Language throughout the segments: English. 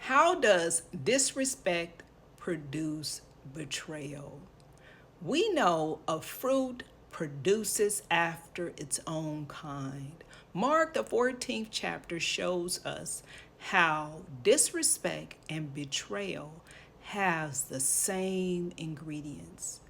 How does disrespect produce betrayal? We know a fruit produces after its own kind. Mark, the 14th chapter, shows us how disrespect and betrayal has the same ingredients.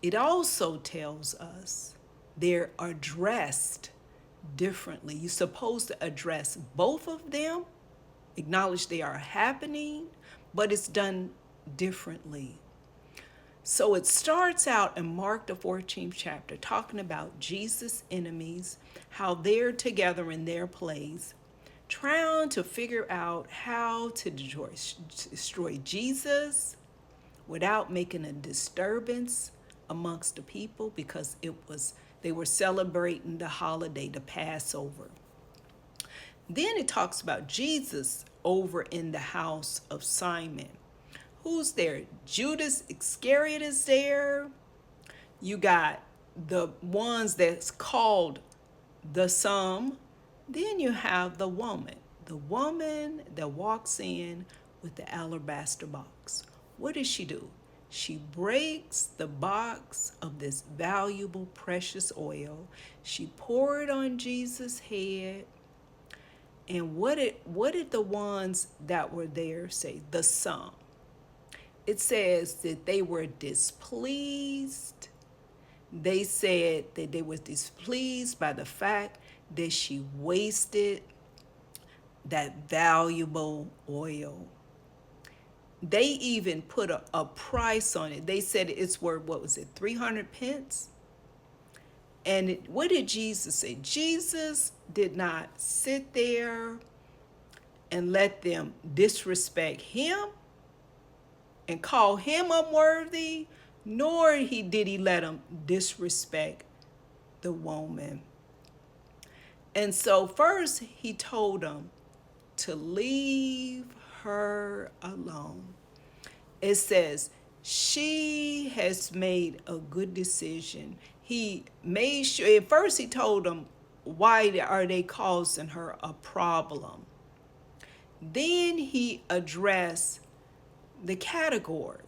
It also tells us they're addressed differently. You're supposed to address both of them, acknowledge they are happening, but it's done differently. So it starts out in Mark, the 14th chapter, talking about Jesus' enemies, how they're together in their place, trying to figure out how to destroy Jesus without making a disturbance amongst the people, because they were celebrating the holiday, the Passover. Then it talks about Jesus over in the house of Simon. Who's there? Judas Iscariot is there. You got the ones that's called the sum. Then you have the woman that walks in with the alabaster box. What does she do? She breaks the box of this valuable, precious oil. She poured it on Jesus' head. And what did the ones that were there say? The sum. It says that they were displeased. They said that they were displeased by the fact that she wasted that valuable oil. They even put a price on it. They said it's worth, what was it, 300 pence? And what did Jesus say? Jesus did not sit there and let them disrespect him and call him unworthy, nor did he let them disrespect the woman. And so first he told them to leave her alone. It says, she has made a good decision. He made sure, at first he told them, why are they causing her a problem? Then he addressed the category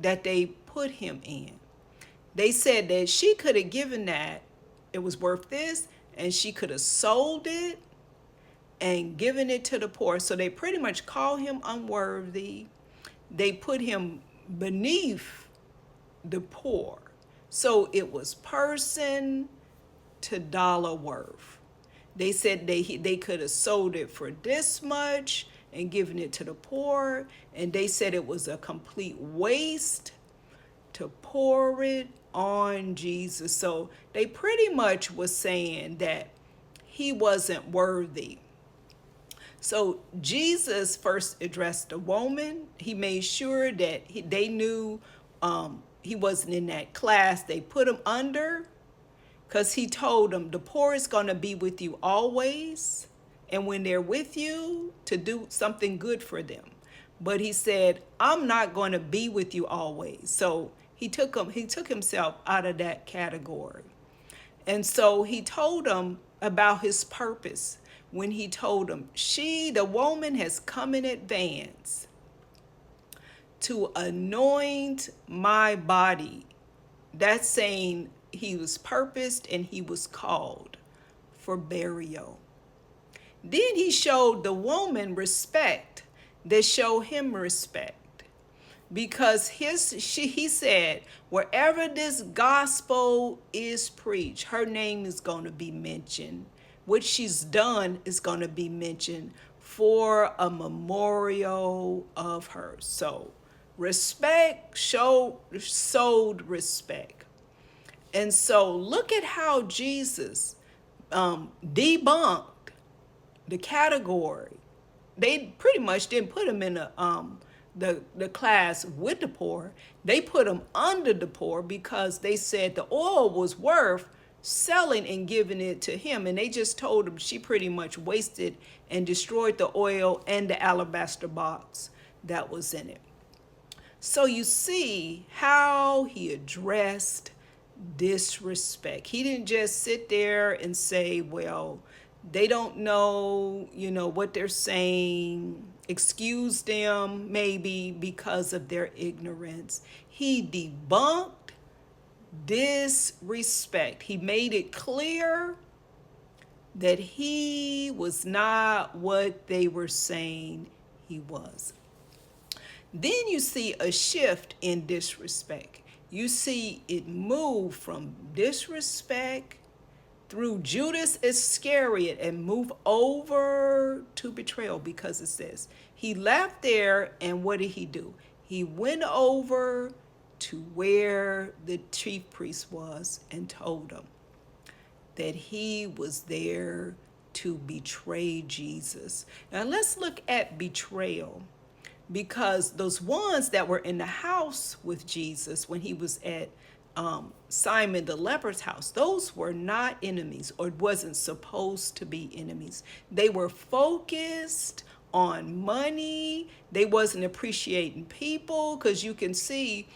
that they put him in. They said that she could have given that, it was worth this, and she could have sold it and given it to the poor. So they pretty much call him unworthy. They put him beneath the poor. So it was person to dollar worth. They said they could have sold it for this much and given it to the poor. And they said it was a complete waste to pour it on Jesus. So they pretty much was saying that he wasn't worthy. So Jesus first addressed the woman. He made sure that they knew he wasn't in that class. They put him under, because he told them the poor is going to be with you always, and when they're with you, to do something good for them. But he said, I'm not going to be with you always. So he took himself out of that category. And so he told them about his purpose when he told them, the woman has come in advance to anoint my body. That's saying he was purposed and he was called for burial. Then he showed the woman respect that showed him respect, because he said, wherever this gospel is preached, her name is going to be mentioned. What she's done is going to be mentioned for a memorial of her. So respect, showed respect. And so look at how Jesus debunked the category. They pretty much didn't put him in the class with the poor. They put him under the poor, because they said the oil was worth selling and giving it to him. And they just told him she pretty much wasted and destroyed the oil and the alabaster box that was in it. So you see how he addressed disrespect. He didn't just sit there and say, well, they don't know, what they're saying. excused them maybe because of their ignorance. He debunked disrespect. He made it clear that he was not what they were saying he was. Then you see a shift in disrespect. You see it move from disrespect through Judas Iscariot and move over to betrayal, because it says he left there, and what did he do? He went over to where the chief priest was and told him that he was there to betray Jesus. Now let's look at betrayal, because those ones that were in the house with Jesus when he was at Simon the leper's house, those were not enemies, or wasn't supposed to be enemies. They were focused on money. They wasn't appreciating people, because you can see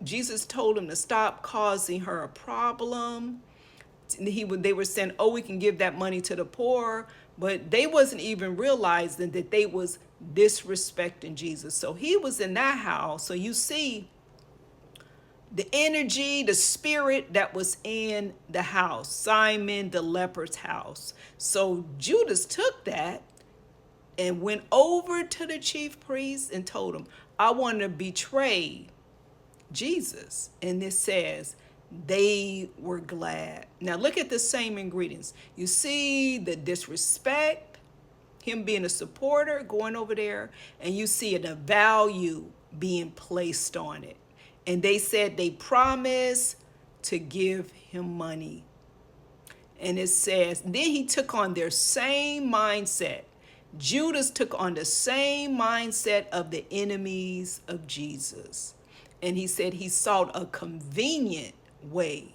Jesus told him to stop causing her a problem. They were saying, oh, we can give that money to the poor, but they wasn't even realizing that they was disrespecting Jesus. So he was in that house. So you see the energy, the spirit that was in the house, Simon the leper's house. So Judas took that and went over to the chief priest and told him, I want to betray Jesus. And it says they were glad. Now look at the same ingredients. You see the disrespect, him being a supporter, going over there, and you see a value being placed on it. And they said they promised to give him money. And it says, then he took on their same mindset. Judas took on the same mindset of the enemies of Jesus. And he said he sought a convenient way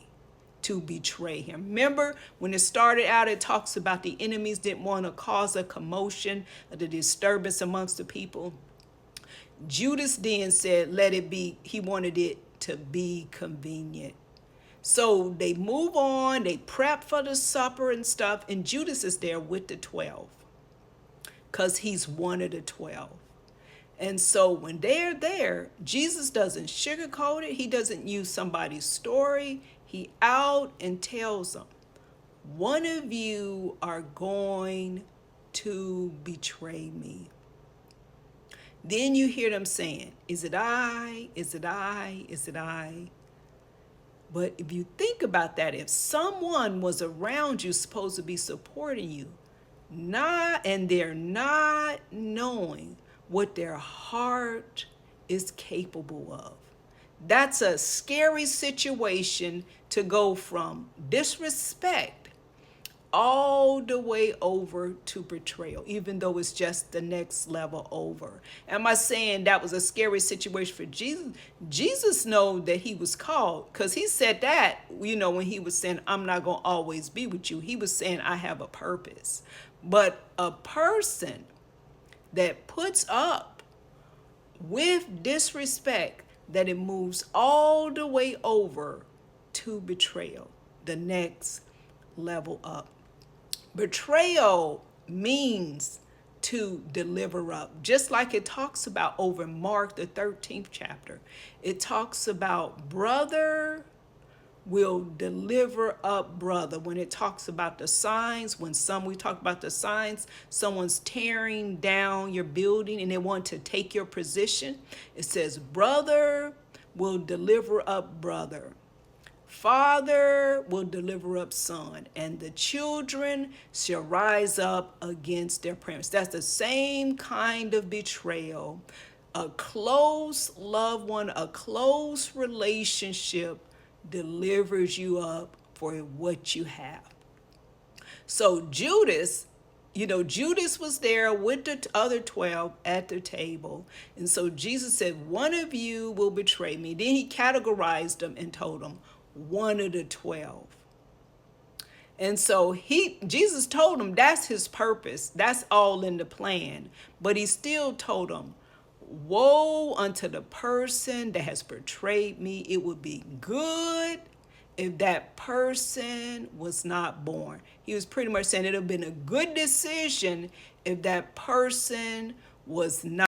to betray him. Remember, when it started out, it talks about the enemies didn't want to cause a commotion, a disturbance amongst the people. Judas then said, let it be, he wanted it to be convenient. So they move on, they prep for the supper and stuff, and Judas is there with the 12, because he's one of the 12. And so when they're there, Jesus doesn't sugarcoat it. He doesn't use somebody's story. He out and tells them, one of you are going to betray me. Then you hear them saying, is it I? Is it I? Is it I? But if you think about that, if someone was around you supposed to be supporting you, and they're not knowing what their heart is capable of, that's a scary situation to go from disrespect all the way over to betrayal, even though it's just the next level over. Am I saying that was a scary situation for Jesus? Jesus knew that he was called, because he said that, when he was saying, I'm not going to always be with you. He was saying, I have a purpose. But a person that puts up with disrespect, that it moves all the way over to betrayal, the next level up. Betrayal means to deliver up, just like it talks about over Mark, the 13th chapter. It talks about brother will deliver up brother. When it talks about the signs, we talk about the signs, someone's tearing down your building and they want to take your position. It says brother will deliver up brother. Father will deliver up son, and the children shall rise up against their parents. That's the same kind of betrayal. A close loved one, a close relationship delivers you up for what you have. So Judas was there with the other 12 at the table. And so Jesus said, one of you will betray me. Then he categorized them and told them, one of the 12. And so Jesus told him that's his purpose. That's all in the plan. But he still told him, woe unto the person that has betrayed me. It would be good if that person was not born. He was pretty much saying it would have been a good decision if that person was not